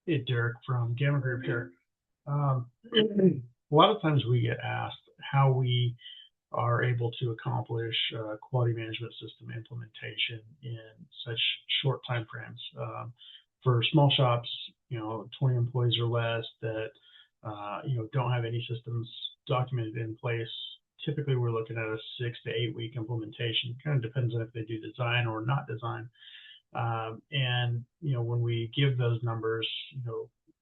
Hey, Derek from Gamma Group here. A lot of times we get asked how we are able to accomplish quality management system implementation in such short time frames. For small shops, 20 employees or less that don't have any systems documented in place, typically we're looking at a 6 to 8 week implementation. Kind of depends on if they do design or not design. And when we give those numbers,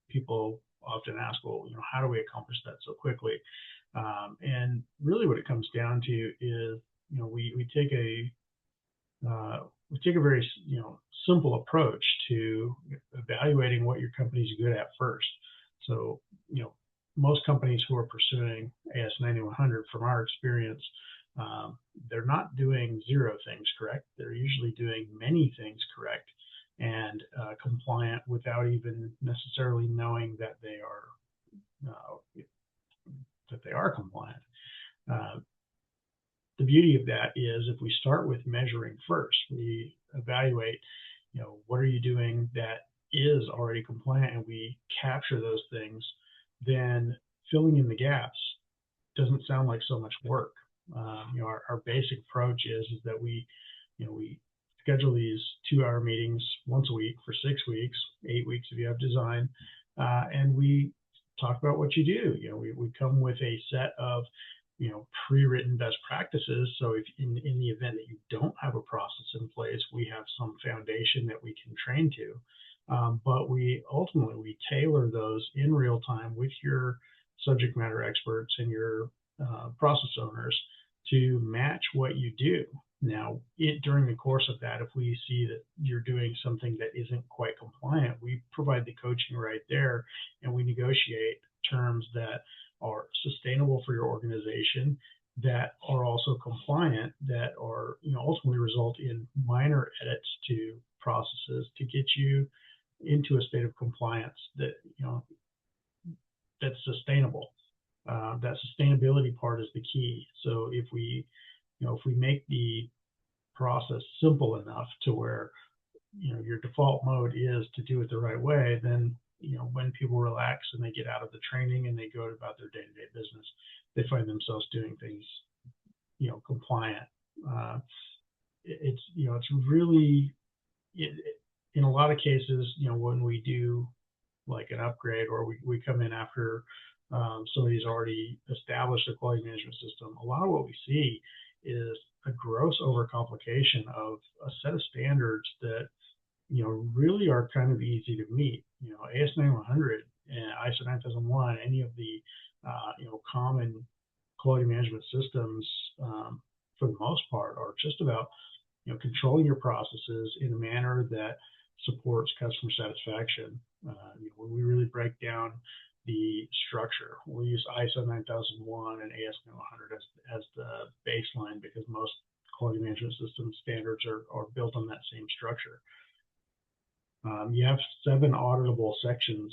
people often ask, well, how do we accomplish that so quickly? And really, what it comes down to is, we take a very simple approach to evaluating what your company's good at first. So most companies who are pursuing AS9100, from our experience, they're not doing 0 things correct. They're usually doing many things correct and compliant without even necessarily knowing that they are compliant. The beauty of that is if we start with measuring first, we evaluate, what are you doing that is already compliant, and we capture those things, then filling in the gaps doesn't sound like so much work. Our basic approach is that we schedule these 2-hour meetings once a week for 6 weeks, 8 weeks if you have design, and we talk about what you do. We come with a set of pre-written best practices. So if in the event that you don't have a process in place, we have some foundation that we can train to. But we ultimately tailor those in real time with your subject matter experts and your process owners to match what you do. Now, during the course of that, if we see that you're doing something that isn't quite compliant, we provide the coaching right there, and we negotiate terms that are sustainable for your organization, that are also compliant, that are ultimately result in minor edits to processes to get you into a state of compliance that that's sustainable. That sustainability part is the key. So if we make the process simple enough to where your default mode is to do it the right way, then when people relax and they get out of the training and they go about their day-to-day business, they find themselves doing things compliant. It's really, in a lot of cases, when we do like an upgrade, or we come in after somebody's already established a quality management system, a lot of what we see is a gross overcomplication of a set of standards that really are kind of easy to meet. AS9100 and ISO 9001, any of the common quality management systems, for the most part, are just about controlling your processes in a manner that supports customer satisfaction. When we really break down the structure, we use ISO 9001 and AS9100 as the baseline, because most quality management system standards are built on that same structure. You have 7 auditable sections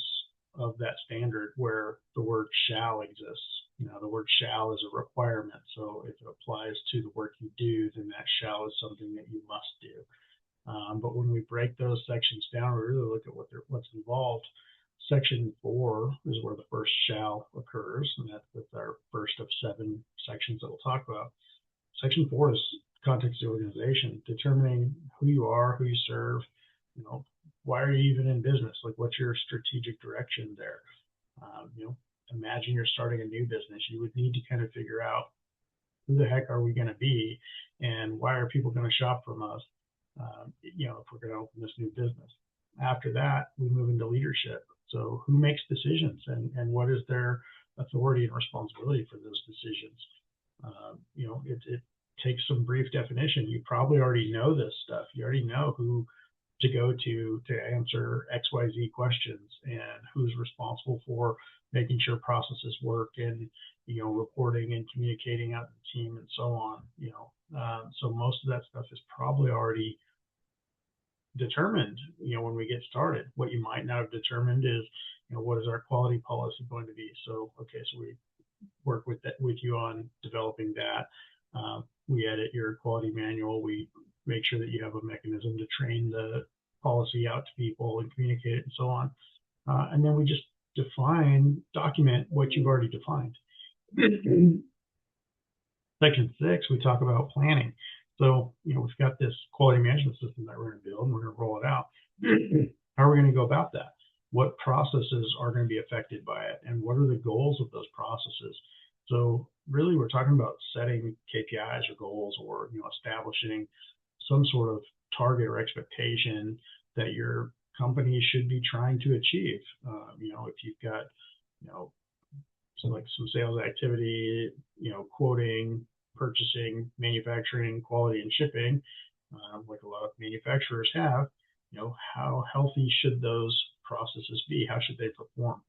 of that standard where the word shall exists. The word shall is a requirement, so if it applies to the work you do, then that shall is something that you must do. But when we break those sections down, we really look at what's involved. Section 4 is where the first shall occurs, and that's our first of 7 sections that we'll talk about. Section 4 is context of the organization, determining who you are, who you serve, why are you even in business? Like, what's your strategic direction there? Imagine you're starting a new business. You would need to kind of figure out, who the heck are we going to be, and why are people going to shop from us, if we're going to open this new business. After that, we move into leadership. So who makes decisions, and what is their authority and responsibility for those decisions? It takes some brief definition. You probably already know this stuff. You already know who to go to answer XYZ questions, and who's responsible for making sure processes work, and reporting and communicating out to the team, and so on. So most of that stuff is probably already determined when we get started. What you might not have determined is what is our quality policy going to be. So we work with you on developing that. We edit your quality manual. We make sure that you have a mechanism to train the policy out to people and communicate it, and so on. and then we just document what you've already defined. Section 6, we talk about planning. So, we've got this quality management system that we're going to build, and we're going to roll it out. How are we going to go about that? What processes are going to be affected by it, and what are the goals of those processes? So really, we're talking about setting KPIs or goals, or establishing some sort of target or expectation that your company should be trying to achieve. If you've got some sales activity, quoting, purchasing, manufacturing, quality, and shipping, like a lot of manufacturers have, how healthy should those processes be? How should they perform?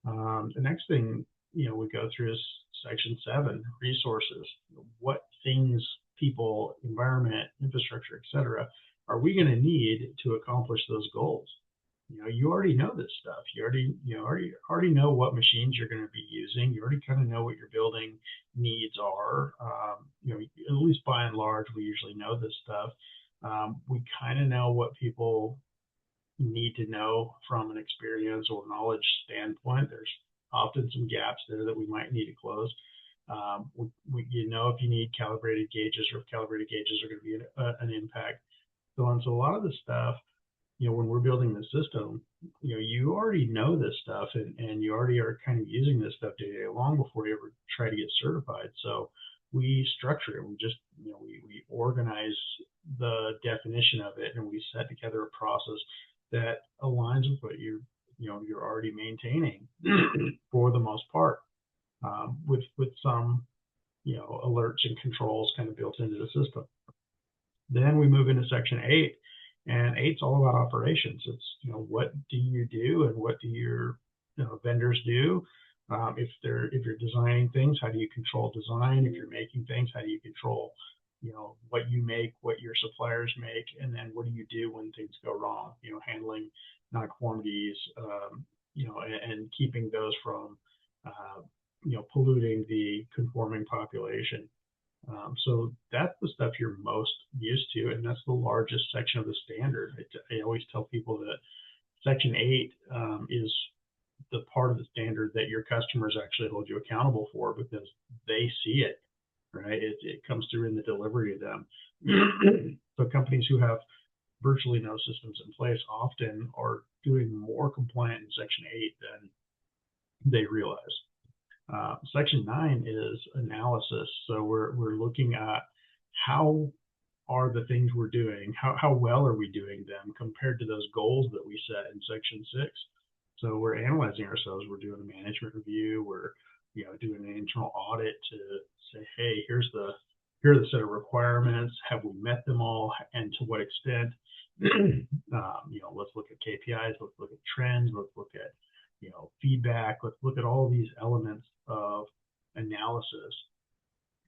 The next thing, we go through is section 7, resources. What things, people, environment, infrastructure, etc., are we going to need to accomplish those goals? You already know this stuff. You already know what machines you're going to be using. You already kind of know what your building needs are. At least by and large, we usually know this stuff. We kind of know what people need to know from an experience or knowledge standpoint. There's often some gaps there that we might need to close. If you need calibrated gauges, or if calibrated gauges are going to be an impact. So a lot of this stuff, when we're building the system, you already know this stuff, and you already are kind of using this stuff day to day, long before you ever try to get certified. So we structure it. We just, we organize the definition of it, and we set together a process that aligns with what you're already maintaining for the most part, with some, alerts and controls kind of built into the system. Then we move into section 8. And 8's all about operations. It's, what do you do, and what do your vendors do? If you're designing things, how do you control design? If you're making things, how do you control, what you make, what your suppliers make, and then what do you do when things go wrong? Handling non-conformities, and keeping those from, polluting the conforming population. So that's the stuff you're most used to, and that's the largest section of the standard. I always tell people that section 8 is the part of the standard that your customers actually hold you accountable for, because they see it, right? It comes through in the delivery of them. So companies who have virtually no systems in place often are doing more compliant in section 8 than they realize. Section 9 is analysis. So we're looking at how are the things we're doing, how well are we doing them compared to those goals that we set in section 6. So we're analyzing ourselves. We're doing a management review. We're doing an internal audit to say, hey, here are the set of requirements. Have we met them all, and to what extent? Let's look at KPIs. Let's look at trends. Let's look at feedback. Let's look at all of these elements of analysis,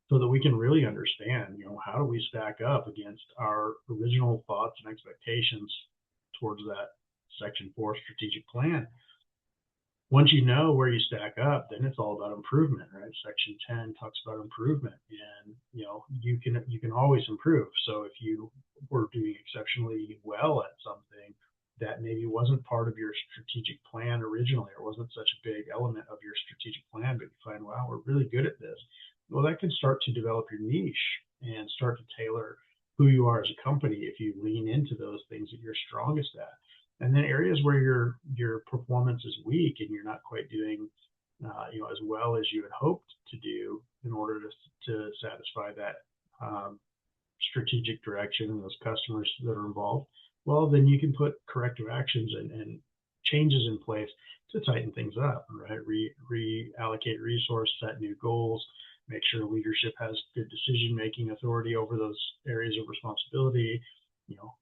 so that we can really understand, how do we stack up against our original thoughts and expectations towards that section 4 strategic plan. Once you know where you stack up, then it's all about improvement, right? Section 10 talks about improvement, and you can always improve. So if you were doing exceptionally well at something that maybe wasn't part of your strategic plan originally, or wasn't such a big element of your strategic plan, but you find, wow, we're really good at this. Well, that can start to develop your niche and start to tailor who you are as a company if you lean into those things that you're strongest at. And then areas where your performance is weak and you're not quite doing as well as you had hoped to do in order to satisfy that strategic direction and those customers that are involved, well, then you can put corrective actions and changes in place to tighten things up, right? Reallocate resource, set new goals, make sure leadership has good decision-making authority over those areas of responsibility,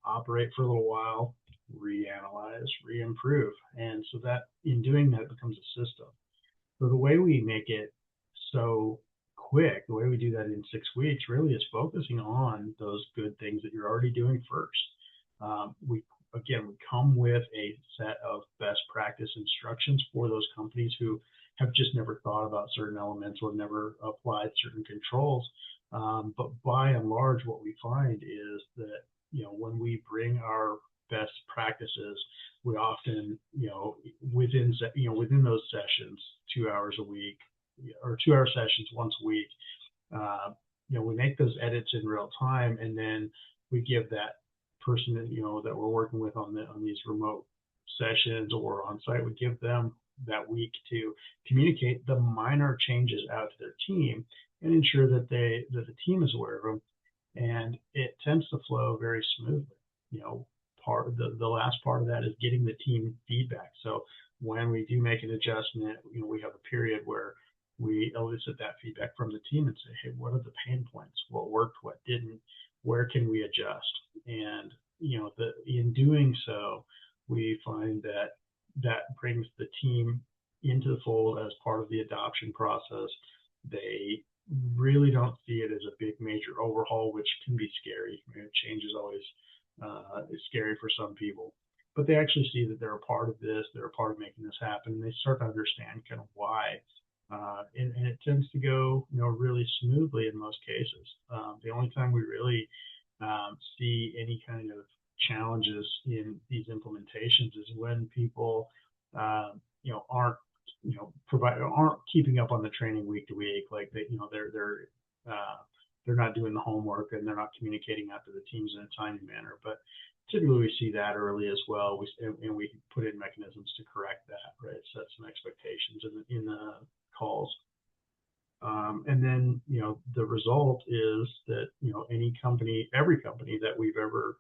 operate for a little while, reanalyze, reimprove. And so that in doing that, it becomes a system. So the way we make it so quick, the way we do that in 6 weeks really is focusing on those good things that you're already doing first. We come with a set of best practice instructions for those companies who have just never thought about certain elements or never applied certain controls. But by and large, what we find is that when we bring our best practices, we often, within those sessions, 2 hours a week, or 2-hour sessions once a week, we make those edits in real time, and then we give that person that we're working with on these remote sessions or on site, we give them that week to communicate the minor changes out to their team and ensure that the team is aware of them, and it tends to flow very smoothly. Part of the last part of that is getting the team feedback. So when we do make an adjustment, we have a period where we elicit that feedback from the team and say, hey, what are the pain points? What worked? What didn't? Where can we adjust? And in doing so, we find that brings the team into the fold as part of the adoption process. They really don't see it as a big major overhaul, which can be scary. Change is always scary for some people, but they actually see that they're a part of this, they're a part of making this happen, and they start to understand kind of why. And it tends to go, really smoothly in most cases. The only time we really see any kind of challenges in these implementations is when people, aren't keeping up on the training week to week, like they're not doing the homework and they're not communicating out to the teams in a timely manner. But typically we see that early as well, and we put in mechanisms to correct that, right? Set some expectations in the calls. And then, the result is that, every company that we've ever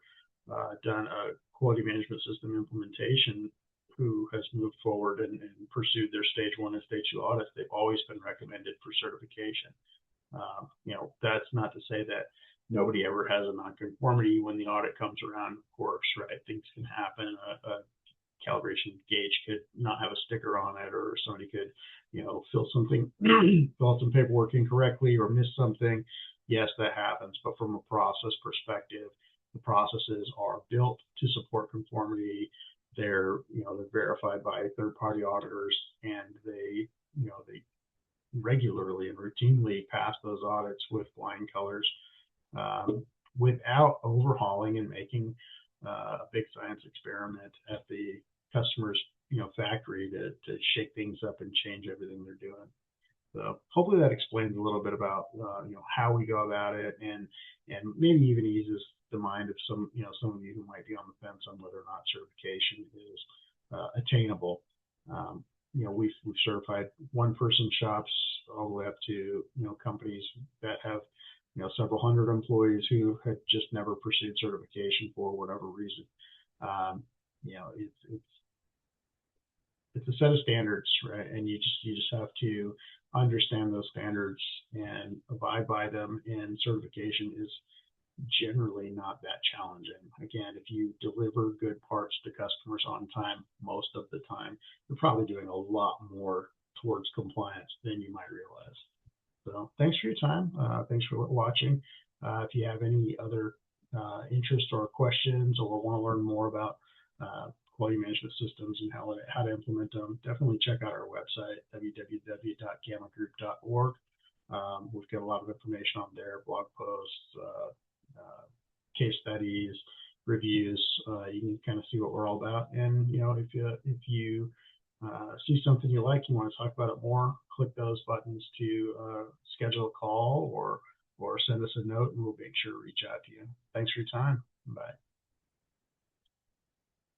done a quality management system implementation who has moved forward and pursued their stage 1 and stage 2 audits, they've always been recommended for certification. That's not to say that nobody ever has a nonconformity when the audit comes around, of course, right? Things can happen. A calibration gauge could not have a sticker on it, or somebody could, fill out some paperwork incorrectly or miss something. Yes, that happens. But from a process perspective, the processes are built to support conformity. They're verified by third-party auditors, and they regularly and routinely pass those audits with flying colors, without overhauling and making a big science experiment at the customer's factory to shake things up and change everything they're doing. So hopefully that explains a little bit about how we go about it, and maybe even eases the mind of some of you who might be on the fence on whether or not certification is attainable. We've certified one-person shops all the way up to companies that have several hundred employees who had just never pursued certification for whatever reason. It's a set of standards, right? And you just have to understand those standards and abide by them. And certification is generally not that challenging. Again, if you deliver good parts to customers on time, most of the time, you're probably doing a lot more towards compliance than you might realize. So thanks for your time. Thanks for watching. If you have any other interest or questions, or want to learn more about quality management systems and how to implement them, definitely check out our website, www.gammagroup.org. We've got a lot of information on there, blog posts, case studies, reviews. You can kind of see what we're all about. And if you see something you like, you want to talk about it more, click those buttons to schedule a call or send us a note, and we'll make sure to reach out to you. Thanks for your time. Bye.